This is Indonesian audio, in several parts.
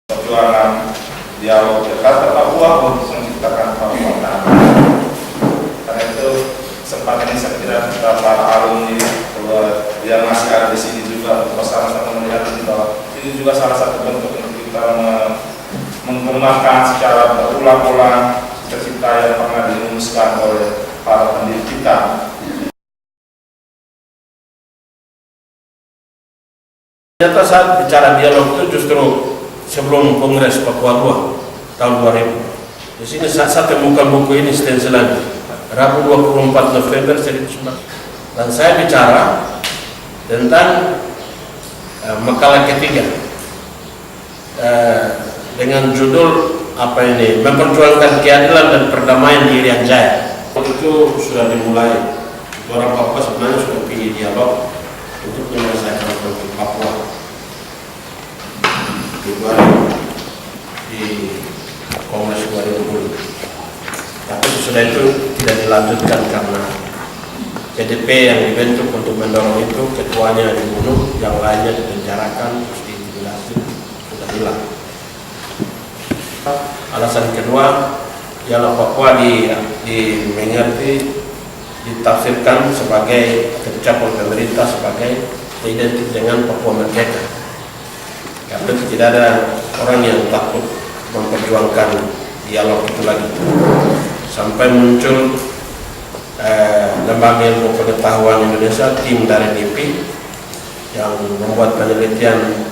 Perjuangan dialog Jakarta Papua untuk menciptakan Papua. Karena itu kesempatan ini saya kira kita para alumni yang masih ada di sini juga bersama-sama melihat bahwa ini juga salah satu bentuk untuk kita mengembangkan secara berulang-ulang cita-cita yang pernah dirumuskan oleh para pendiri kita. Ternyata saat bicara dialog itu justru sebelum Kongres Papua II tahun 2000. Di sini saya temukan buku ini stensilan Rabu 24 November 1999. Dan saya bicara tentang makalah ketiga dengan judul memperjuangkan keadilan dan perdamaian di Irian Jaya. Itu sudah dimulai. Orang Papua sebenarnya sudah pilih dialog untuk menyelesaikan konflik Papua. Di Kongres 2010, tapi sesudah itu tidak dilanjutkan karena CDP yang dibentuk untuk mendorong itu ketuanya dibunuh, yang lainnya dipenjarakan, terus diintimidasi, sudah hilang. Alasan kedua ialah Papua ditafsirkan sebagai tercapai pemerintah sebagai identik dengan Papua Merdeka. Karena tidak ada orang yang takut memperjuangkan dialog itu lagi. Sampai muncul Lembaga Ilmu Pengetahuan Indonesia, tim dari DIPI yang membuat penelitian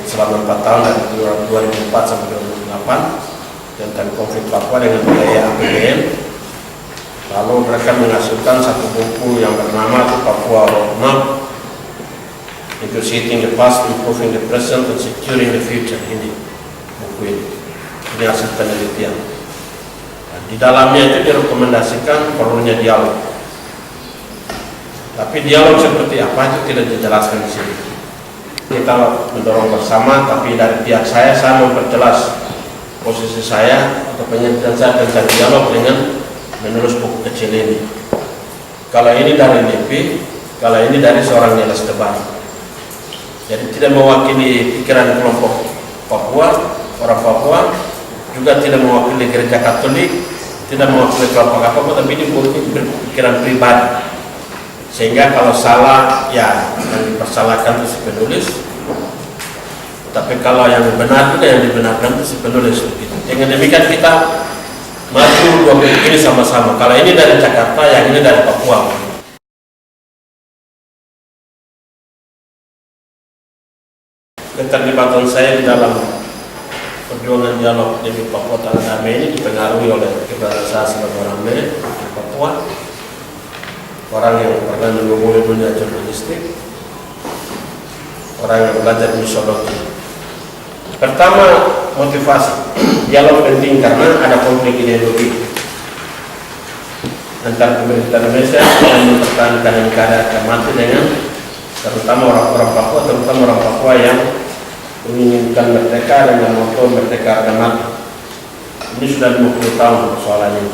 selama 4 tahun dari 2004 sampai 2008 tentang konflik Papua dengan biaya APBN. Lalu mereka menghasilkan satu buku yang bernama Papua Roadmap, Negotiating the Past, Improving the Present, and Securing the Future. Ini buku ini hasil penelitian. Nah, di dalamnya itu direkomendasikan perlunya dialog. Tapi dialog seperti apa itu tidak dijelaskan di sini. Kita mendorong bersama, tapi dari pihak saya memperjelas posisi saya atau penelitian saya tentang dialog dengan menulis buku kecil ini. Kalau ini dari DIPI, kalau ini dari seorang Niels Tebar. Jadi tidak mewakili pikiran kelompok Papua, orang Papua, juga tidak mewakili gereja Katolik, tidak mewakili kelompok apa-apa, tapi ini pikiran pribadi. Sehingga kalau salah, ya yang dipersalahkan itu si penulis. Tapi kalau yang benar juga yang dibenarkan itu si penulis. Dengan demikian kita maju dua buku ini sama-sama. Kalau ini dari Jakarta, yang ini dari Papua. Keterlibatan saya di dalam perjuangan dialog demi Papua Tanah Damai ini dipengaruhi oleh keberadaan saya sebagai orang Mele di Papua, orang yang pernah menggumuli dunia jurnalistik, orang yang belajar misiologi. Pertama, motivasi dialog penting karena ada konflik ideologi antara pemerintah Indonesia yang mempertahankan keadaan mati dengan terutama orang-orang Papua, terutama orang Papua yang menginginkan merdeka dengan moto merdeka harga mati. Ini sudah 50 tahun persoalan ini.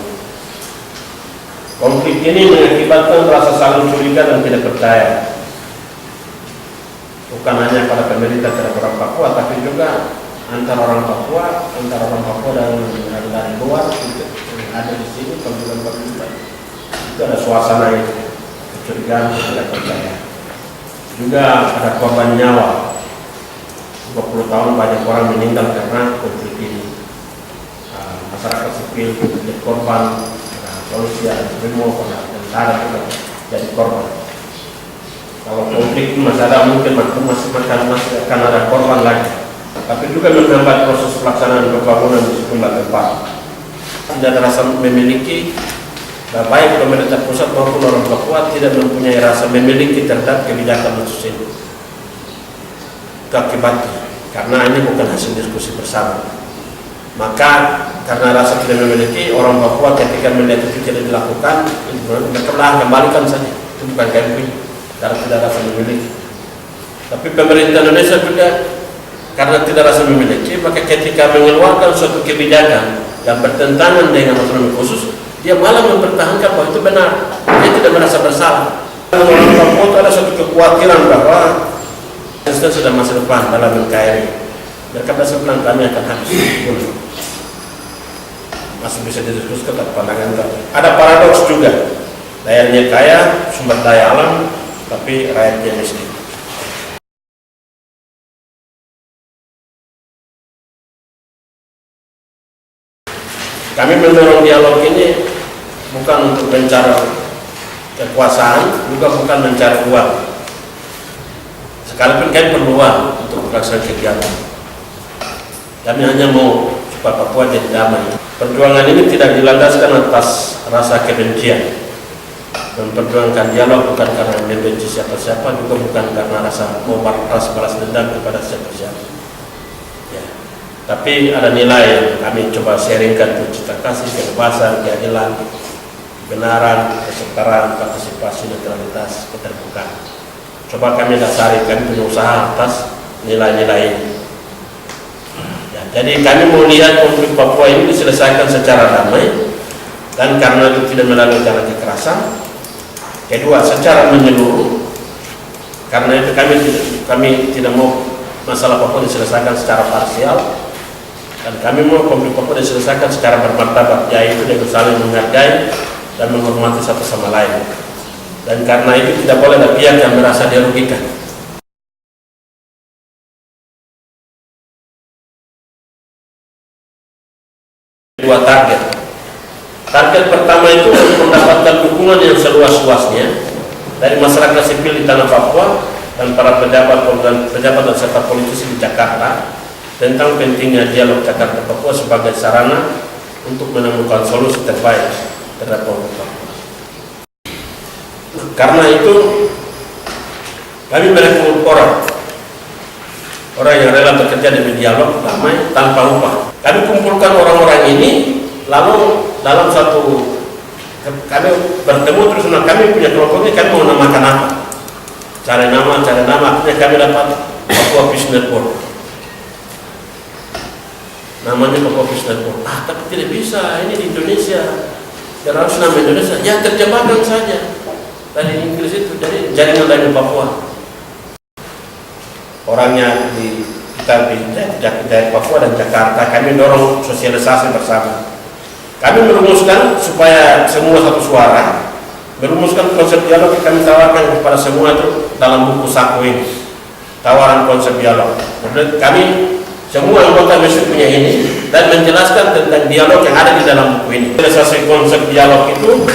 Konflik ini mengakibatkan rasa saling curiga dan tidak percaya, bukan hanya pada pemerintah terhadap orang Papua, tapi juga antara orang Papua dan dari luar yang ada di sini, pemerintah itu ada suasana itu, kecurigaan, tidak percaya. Juga ada korban nyawa. 20 tahun banyak orang meninggal karena konflik ini. Masyarakat sipil menjadi korban, polisi ada brimo, tentara juga jadi korban. Kalau konflik masih ada, mungkin masih akan ada korban lagi. Tapi juga menghambat proses pelaksanaan pembangunan di sejumlah tempat. Tidak ada rasa memiliki, baik pemerintah pusat maupun orang Papua tidak mempunyai rasa memiliki terhadap kebijakan khusus ini. Itu akibatnya karena ini bukan hasil diskusi bersama. Maka karena rasa tidak memiliki, orang Papua ketika melihat itu tidak dilakukan, mereka kembalikan saja. Itu bukan KMP, karena tidak rasa memiliki. Tapi pemerintah Indonesia juga karena tidak rasa memiliki, maka ketika mengeluarkan suatu kebijakan yang bertentangan dengan otonomi khusus, dia malah mempertahankan bahwa itu benar. Dia tidak merasa bersalah. Orang Papua itu ada suatu kekhawatiran bahwa Indonesia sudah masa depan dalam NKRI. Mereka berasa bilang kami akan habis. Masih bisa didiskusikan tentang pandangan kami. Ada paradoks juga. Daerahnya kaya, sumber daya alam, tapi rakyatnya miskin. Kami mendorong dialog ini bukan untuk mencari kekuasaan, juga bukan mencari uang. Sekalipun kami perlu uang untuk melaksanakan kegiatan. Kami hanya mau supaya Papua jadi damai. Perjuangan ini tidak dilandaskan atas rasa kebencian. Memperjuangkan dialog bukan karena membenci siapa-siapa, juga bukan karena rasa balas dendam kepada siapa-siapa. Ya. Tapi ada nilai yang kami coba sharingkan, untuk cita kasih, kebebasan, keadilan, kebenaran, kesetaraan, partisipasi, netralitas, keterbukaan. Coba kami dasari, kami punya usaha atas nilai-nilai ini. Jadi kami mau lihat konflik Papua ini diselesaikan secara damai, dan karena itu tidak melalui jalan kekerasan. Kedua, secara menyeluruh, karena itu kami tidak mau masalah Papua diselesaikan secara parsial, dan kami mau konflik Papua diselesaikan secara bermartabat, yaitu dengan saling menghargai dan menghormati satu sama lain. Dan karena itu tidak boleh ada pihak yang merasa dirugikan. Dua target. Target pertama itu mendapatkan dukungan yang seluas-luasnya dari masyarakat sipil di tanah Papua dan para pejabat dan serta politisi di Jakarta tentang pentingnya dialog Jakarta Papua sebagai sarana untuk menemukan solusi terbaik terhadap konflik Papua. Karena itu kami merekrut orang yang rela bekerja demi dialog damai tanpa upah. Kami kumpulkan orang-orang ini, lalu dalam satu kami bertemu terus, kami punya kelompoknya, kami mau namakan apa? Cari nama, akhirnya kami dapat Papua Peace Network. Namanya Papua Peace Network. Tapi tidak bisa, ini di Indonesia. Dan harus nama Indonesia. Ya terjemahkan saja dari Inggris itu, jadi jaringan dari Papua. Orangnya kita di Papua dan Jakarta, kami dorong sosialisasi bersama. Kami merumuskan supaya semua satu suara, merumuskan konsep dialog yang kami tawarkan kepada semua itu dalam buku saku ini, tawaran konsep dialog. Kemudian kami semua anggota mesti punya ini dan menjelaskan tentang dialog yang ada di dalam buku ini. Sosialisasi konsep dialog itu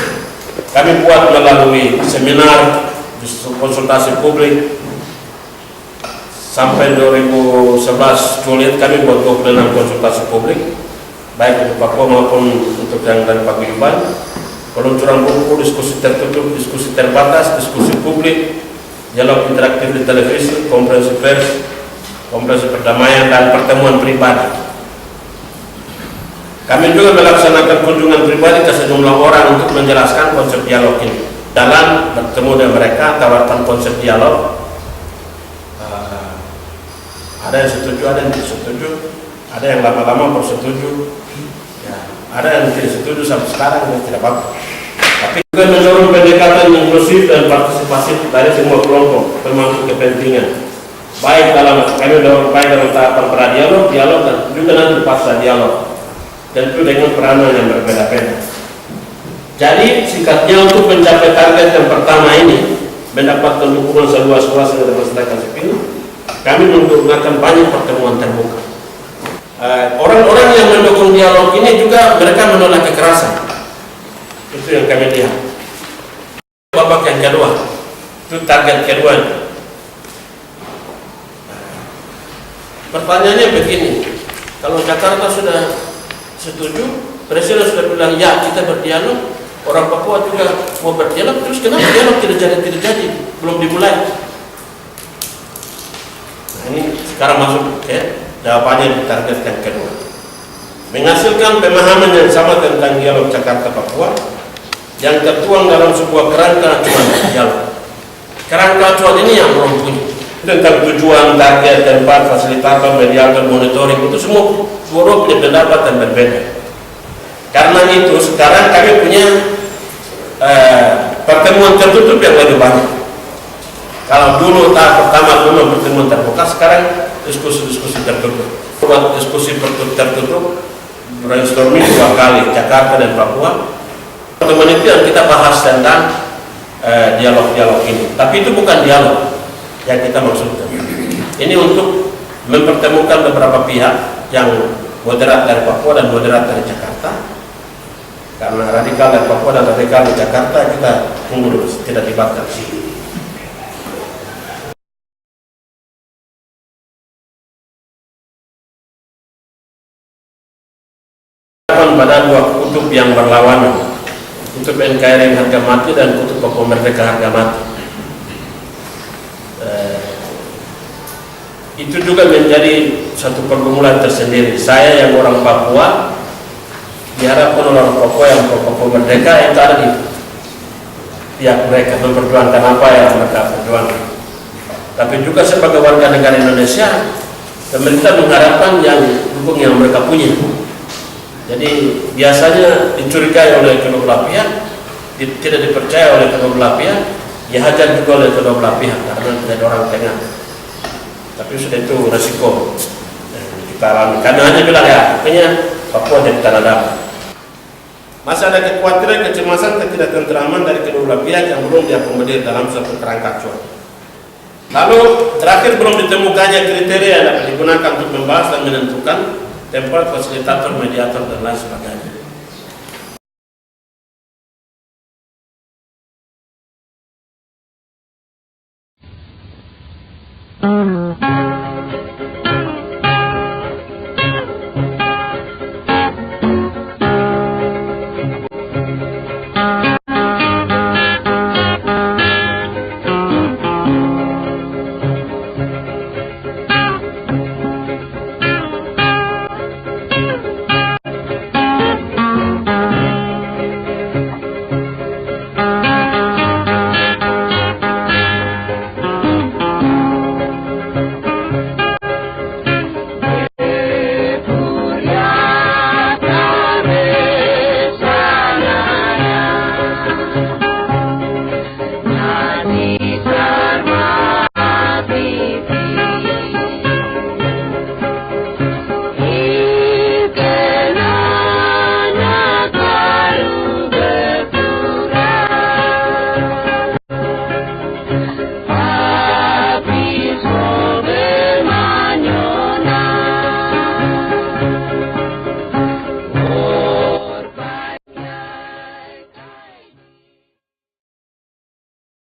kami buat melalui seminar, konsultasi publik. Sampai 2011 Juli kami buat 26 konsultasi publik, baik untuk Papua maupun untuk yang dari Paguyuban. Peluncuran buku, diskusi tertutup, diskusi terbatas, diskusi publik, dialog interaktif di televisi, konferensi pers, konferensi perdamaian, dan pertemuan pribadi. Kami juga melaksanakan kunjungan pribadi ke sejumlah orang untuk menjelaskan konsep dialog ini. Dalam bertemu dengan mereka, tawarkan konsep dialog. Ada yang setuju, ada yang tidak setuju, ada yang lama-lama bersetuju, ya, ada yang tidak setuju sampai sekarang dan tidak apa-apa. Tapi juga mendorong pendekatan inklusif dan partisipasi dari semua kelompok termasuk kepentingan, baik dalam tahapan pra-dialog, dialog, dan juga nanti pasca dialog, tentu dengan peranan yang berbeda-beda. Jadi singkatnya, untuk mencapai target yang pertama ini, mendapatkan dukungan seluas-luasnya dari masyarakat sipil, kami menggunakan banyak pertemuan terbuka. Orang-orang yang mendukung dialog ini juga mereka menolak kekerasan. Itu yang kami lihat. Babak yang kedua, itu target kedua. Pertanyaannya begini, kalau Jakarta sudah setuju, Presiden sudah bilang ya kita berdialog, orang Papua juga mau berdialog, terus kenapa dialog tidak jadi, belum dimulai? Ini sekarang masuk ke jawabannya di target yang kedua. Menghasilkan pemahaman yang sama tentang dialog Jakarta-Papua yang tertuang dalam sebuah kerangka acuan dialog. Kerangka acuan ini yang belum punya tentang tujuan, target, tempat, fasilitator, mediator, monitoring, itu semua punya pendapat yang berbeda. Karena itu sekarang kami punya pertemuan tertutup yang lebih banyak. Kalau dulu tahap pertama dulu pertemuan terbuka, sekarang diskusi-diskusi tertutup. Buat diskusi tertutup, brainstorming 2 kali, Jakarta dan Papua. Pertemuan itu yang kita bahas tentang dialog-dialog ini. Tapi itu bukan dialog yang kita maksudkan. Ini untuk mempertemukan beberapa pihak yang moderat dari Papua dan moderat dari Jakarta. Karena radikal dari Papua dan radikal di Jakarta kita tunggu dulu, tidak dibakar. Pada 2 kutub yang berlawanan, kutub NKRI harga mati dan kutub Papua Merdeka harga mati. Itu juga menjadi satu pergumulan tersendiri. Saya yang orang Papua diharapkan orang Papua yang Papua Merdeka itu ada di pihak mereka, memperjuangkan apa yang mereka perjuangkan. Tapi juga sebagai warga negara Indonesia, pemerintah mengharapkan yang dukung yang mereka punya. Jadi biasanya dicurigai oleh kedua belah pihak, tidak dipercaya oleh kedua belah pihak, ya hajar juga oleh kedua belah pihak karena tidak ada orang tengah. Tapi sudah itu resiko kita alami. Karena hanya bilang ya, pokoknya Papua jadi tanah damai. Masih ada kekhawatiran, kecemasan, ketidaktentraman dari kedua belah pihak yang belum diakomodir dalam suatu kerangka acuan. Lalu terakhir belum ditemukannya kriteria yang dapat digunakan untuk membahas dan menentukan tempat, fasilitator, mediator, dan lain sebagainya.